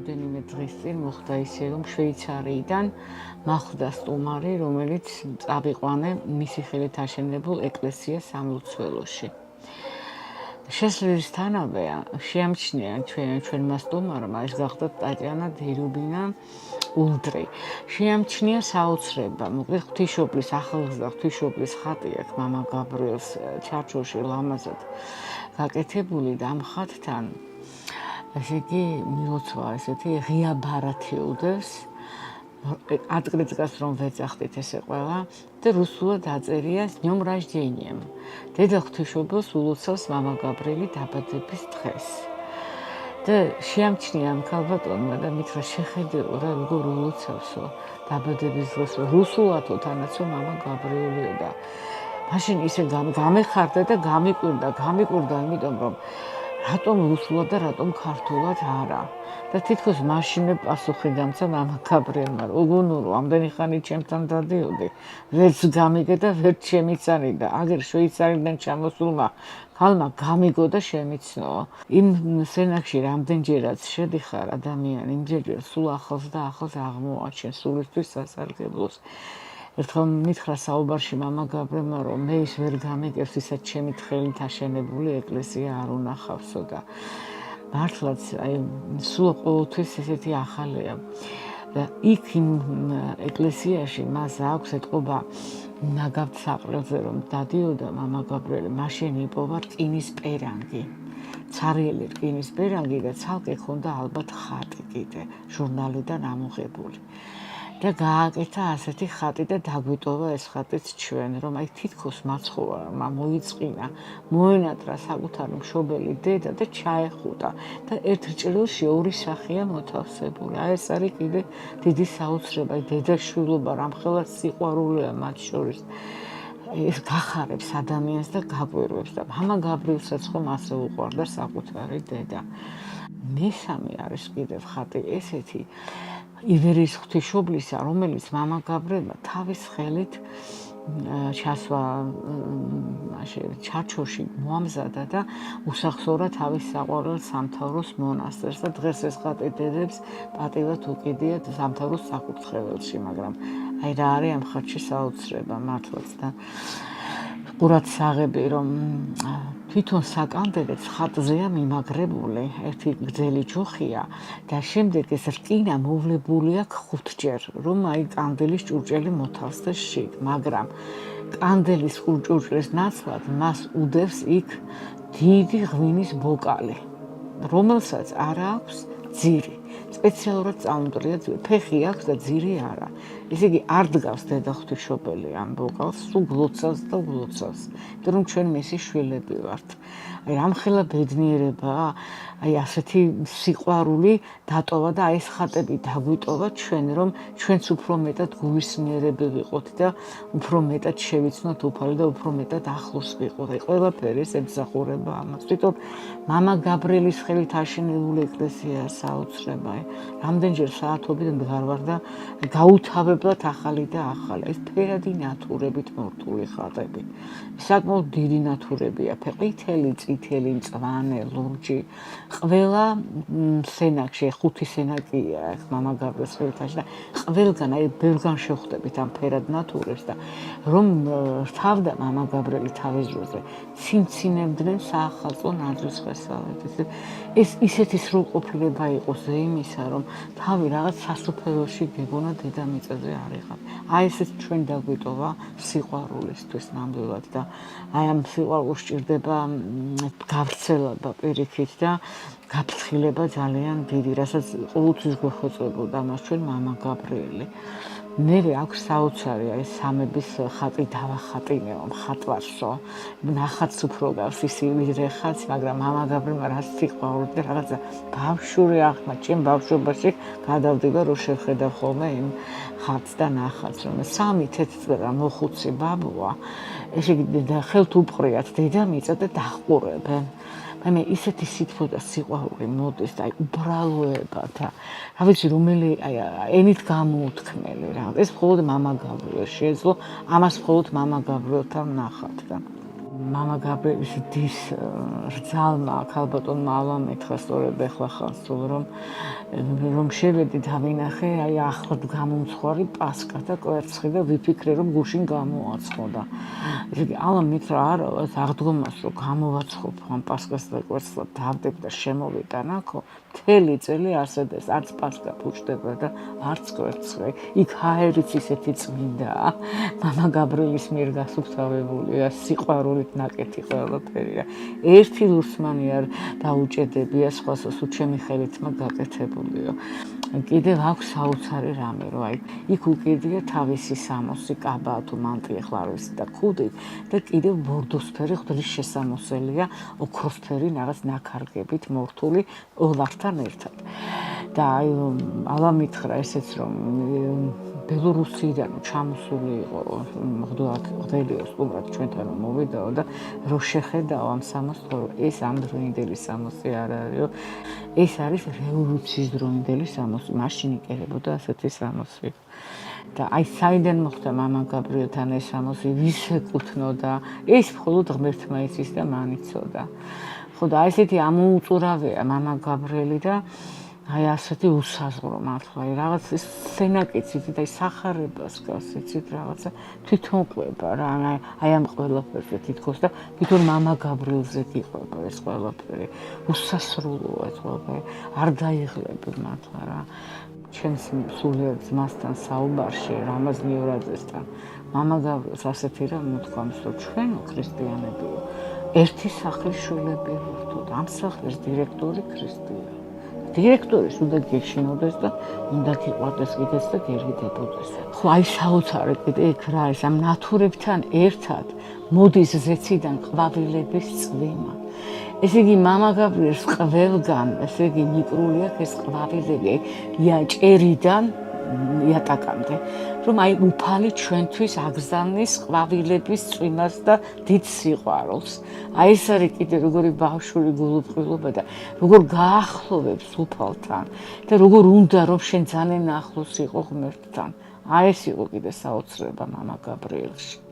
რამდენიმე დღის წინ მოხდა ისე, რომ შვეიცარიიდან მახვდა სტუმარი, რომელიც წავიყვანე მისი ხელით აშენებულ ეკლესიას სამლოცველოში. შესვლისთანავე შეამჩნია ჩვენმა სტუმარმა, ეს გახდა ტატიანა დერუბინა ულდრი. შეამჩნია საოცრება, მოკლედ ღვთისმშობლის ახალგაზრდა ღვთისმშობლის ხატი აქვს მამა გაბრიელს ჩარჩოში ლამაზად გაკეთებული და ამ ხატთან ესე იგი მილოცვა ესეთი ღია ბარათი უდევს. ადგილიც გას რომ ვეძახდით ესე ყველა და რუსულად აწერია с днём рождением. დედა ღვთისმშობელს ულოცავს მამა გაბრიელი დაბადების დღეს. და შეამჩნია ამ ქალბატონმა და მითხრა შეხედეო რა როგორ ულოცავსო დაბადების დღეს რუსულათო თანაცო მამა გაბრიელიო და მაშინ ისე გამეხარდა და გამიკვირდა იმიტომ რომ რატომ რუსულად და რატომ ქართულად არა და თითქოს მაშინე პასუხი გამცა მამა გაბრიელმა უგუნურო ამდენი ხანი ჩემთან დადიოდი ვერც გამიგე და ვერც შემიცანი და აგერ შვეიცარიიდან ჩამოსულმა ხალმა გამიგო და შემიცნო იმ სენაკში რამდენჯერაც შედიხარ ადამიანი იმჯერჯერ სულ ახალს და ახალს აღმოაჩენ სულისთვის სასარგებლოს ერთხელ მითხრა საუბარში მამა გაბრიელმა რომ მე ის ვერ გამიგებს ისაც ჩემი ხელით აშენებული ეკლესია არ უნახავსო და მართლაც აი სულ ყოველთვის ესეთი ახალია და იქ იმ ეკლესიაში მას აქვს ეთყობა ნაგავთ საყრელზე რომ დადიოდა მამა გაბრიელი მაშინ იპოვა რკინის პერანგი ცარიელი რკინის პერანგი და ცალკე ხონდა ალბათ ხატი კიდე ჟურნალიდან ამოღებული და გააკეთა ასეთი ხატი და დაგვიტოვა ეს ხატიც ჩვენ რომ აი თითქოს მაცხოვარმა მოიწყინა მოენატრა საკუთარი მშობელი დედა და ჩაეხუტა და ერთ ჭრილში ორი სახეა მოთავსებული აი ეს არის კიდე დიდი საოცრება დედაშვილობა რამხელა სიყვარულია მათ შორის ეს გახარებს ადამიანს და გაგვირვებს და მამა გაბრიელსაც ხომ ასე უყვარდა საკუთარი დედა მესამე არის კიდევ ხატი ესეთი ივერიის ღვთისმშობლისა, რომელიც მამა გაბრიელმა თავის ხელით ჩასვა ჩარჩოში მოამზადა და უსახსოვრა თავის საყვარელ სამთავროს მონასტერს და დღეს ეს ხატი დედებს პატივად უკიდიათ სამთავროს საკურთხეველში, მაგრამ აი რა არის ამ ხატში საოცრება მართლაც და ყურად საღები რომ თვითონ საკანდელეც ხატზეა მიმაგრებული ერთი გრძელი ჯოხია და შემდეგ ეს რკინა მოვლებული აქვს 5 ჯერ რომ აი კანდელის ჭურჭელი მოთავსდეს შიგ მაგრამ კანდელის ჭურჭელის ნაცვლად მას უდევს იქ დიდი ღვინის ბოკალი რომელსაც არ აქვს ძირი სპეციალურად წამოწრია ფეხი აქვს და ძირი არა ესე იგი არ დგავს დედა ღვთისმშობელი ამ ბოკალს სულ გლოცავს და გლოცავს იმიტომ რომ ჩვენ მისი შვილები ვართ აი რამხელა ბედნიერებაა აი ასეთი სიყვარული დატოვა და აი ეს ხატები დაგვიტოვა ჩვენ რომ ჩვენც უფრო მეტად გულისმიერები ვიყოთ და უფრო მეტად შევიცნოთ უფალი და უფრო მეტად ახლოს ვიყოთ აი ყველაფერი ეს ემსახურება ამას თვითონ მამა გაბრიელის ხელით აშენებული ეკლესია საოცრება რამდენჯერ საათობით მდგარ ვარ და გაუთავებლად ახალი და ახალი ეს ფერადი ნათურებით მორთული ხატები საკმაოდ დიდი ნათურებია ყვითელი წითელი მწვანე ლურჯი ყველა სენაკში 5 სენაკია ეს მამა გაბრიელის ხელით და ყველგან აი ბევრგან შევხვდებით ამ ფერად ნათურებს და რომ რთავდა მამა გაბრიელი თავის დროზე ცინცინებდნენ საახალწლო ნაძვის ხესავებით ეს ისეთი სრულყოფილება იყოს იმისა რომ თავი რაღაც სასופელოში გეგონა დედამიწაზე არ იღებ აი ესეც ჩვენ დაგვიტოვა სიყვარულისთვის ნამდვილად და აი ამ სიყვარულს სჭირდება გავრცელება პირიქით და გაფრთხილება ძალიან დიდი რასაც ყოველთვის გვეხოწებოდა მას ჩვენ მამა გაბრიელი მე აქვს საოცარი აი სამების ხატი დავახატინეო მხატვარსო ნახაც უფრო გავს ის ვიღაც მაგრამ მამა გაბრიელმა რაც სიყვარული და რაღაცა ბავშვური ახლა ჩემ ბავშვობაში გადავდივა რომ შეხედა ხოლმე იმ ხატს და ნახაც რომ 3 თეთრ მოხუცი ბაბუა ესე იგი ხელთ უპყრიათ დედამიწა და დახყურებენ მე ისეთი სითბო და სიყვარული მოდის და აი უბრალოება და რა ვიცი რომელი აი ენით გამოუთქმელი რა ეს მხოლოდ მამა გაბრიელს შეეძლო ამას მხოლოდ მამა გაბრიელთან ნახათ და მამა გაბრიელის დის რძალმა ქალბატონმა ალმა მითხრა სწორედ ეხლა ხანსულ რომ შევედი დავინახე აი ახლად გამომცხვარი პასკა და კვერცხი და ვიფიქრე რომ გუშინ გამოაცხო და ესე იგი ალმა მითხრა არა ეს აღდგომას რომ გამოვაცხობ ამ პასკას და კვერცხს და დავდებ და შემოვიტანაკო მთელი წელი ასედეს არც პასკა ფუჭდება და არც კვერცხი იქ ჰაერიც ისეთი წმინდაა მამა გაბრიელის მიერ გასუფთავებულია სიყვარულით ნაკეთი ყველაფერია ერთი ლურსმანი არ დაუჭედებია სხვასაც უჩემი ხელითმა გაკეთებულიო კიდევ აქვს საოცარი რამე რომ აი იქ უკიდია თავისი სამოსი კაბა თუ მანტია ხლარვისი და ქუდი და კიდევ ბორდოსფერი ღვთის შესამოსელია ოქროსფერი რაღაც ნაქარგებით მორთული ოლართან ერთად და აი ალა მითხრა ესეც რომ ბელორუსიდან ჩამოსული იყო ღვთალიო სტუმრად ჩვენთან რომ მოვიდაო და რო შეხედაო ამ სამოს რომ ეს ამ დროინდელი სამოსი არ არისო ეს არის რევოლუციის დროინდელი სამოსი მაშინ იკერებოდა ასეთი სამოსი და აი საიდან მოხდა მამა გაბრიელთან ეს სამოსი ვის ეკუთვნოდა ეს მხოლოდ ღმერთმა იცის და მან იცოდა ხო და აი ესეთი ამოუწურავია მამა გაბრიელი და აი ასეთი უსაზღვრო მართლა აი რაღაც სენაკიც იცით აი სახარებას გავს იცით რაღაცა თვითონ ყვება რა აი ამ ყველაფერზე თითქოს და თვითონ მამა გაბრიელზე გიყვება ეს ყველაფერი უსასრულოა ეს ყველაფერი არ დაიღლები მართლა რა ჩემს სულიერ ძმასთან საუბარში რამაზ ნიურაძესთან მამა გაბრიელს ასეთი რამ მოთქვამს რომ ჩვენო ქრისტიანებიო ერთი სახლის შვილები ვართ ამ სახლის დირექტორი ქრისტეა დირექტორის უნდა გეშინოდეს და უნდა გიყვარდეს კიდეც და გერგდებოდეს. ხო, აი საოცარი კიდე იქ რა არის ამ ნათურებთან ერთად მოდის ზეციდან ყვავილების წვიმა. ესე იგი მამა გაბრიელს ყველგან, ესე იგი მიკრული აქვს ეს ყვავილები ჭერიდან იატაკამდე. რომ აი უფალი ჩვენთვის აგზავნის ყვავილების წვიმას და დიდ სიყვარულს. აი ეს არის კიდე როგორი ბავშვური გულუბრყვილობა და როგორ გაახლოვებს უფალთან და როგორ უნდა რომ შენ ძალიან ახლოს იყო ღმერთთან. აი ეს იყო კიდე საოცრება მამა გაბრიელში.